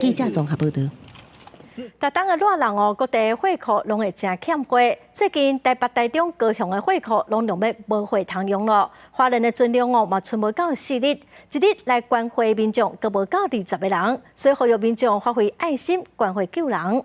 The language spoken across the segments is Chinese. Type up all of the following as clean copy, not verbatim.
记者综合报道。逐当个热人哦，各地货库拢会真欠货。最近台北、台中、高雄的货库拢用要无货通用了，花莲的存量哦嘛剩无到4日，一日来关货的民众，阁无到20个人，所以呼吁民众发挥爱心，关货救人。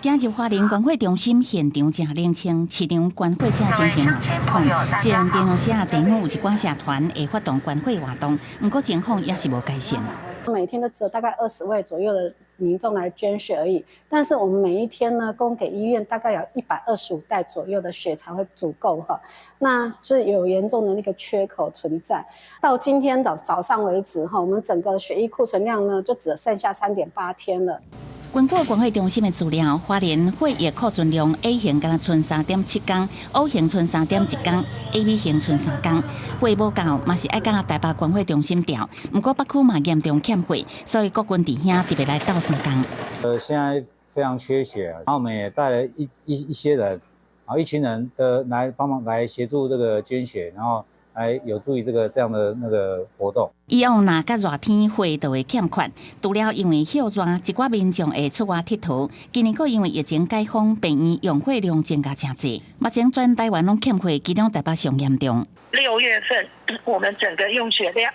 今日花莲关货中心现场正冷清，市场关货车进行贷款。虽然便利社地方有一寡社团会发动关货活动，不过情况也是无改善。每天都只有大概20位左右的民众来捐血而已，但是我们每一天呢，供给医院大概有125袋左右的血才会足够哈，那是有严重的那个缺口存在。到今天早上为止哈，我们整个血液库存量呢，就只剩下3.8天了。根据关会中心的资料，花莲血液库存量 A 型敢若剩3.7天 ，O 型剩3.1天 ，AB 型剩3天。血无够，嘛是爱甲台北关会中心调。不过北区嘛严重欠血，所以国军弟兄特别来斗相共。现在非常缺血，然后我们也带了一些人，然后一群人来帮忙来协助这个捐血，然后来有助于这样的那个活动。以往若甲热天血就会欠缺，除了因为休热，一寡民众会出外佚佗。今年阁因为疫情解封，病院用血量增加真济。目前全台湾拢欠血，其中台北上严重。6月份我们整个用血量，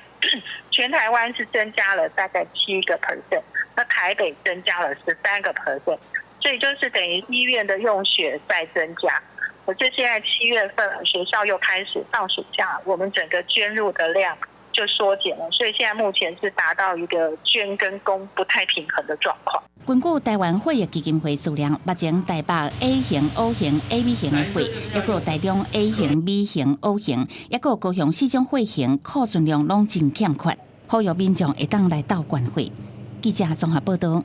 全台湾是增加了大概7%，那台北增加了13%，所以就是等于医院的用血在增加。可是现在7月份学校又开始放暑假，我们整个捐入的量就缩减了，所以现在目前是达到一个捐跟供不太平衡的状况。根据台湾血液基金会资料，目前台北 A 型、O 型、AB 型的血，也有台中 A 型、B 型、O 型，也有高雄4种血型库存量拢真欠缺，呼吁民众会当来到关血。记者综合报道。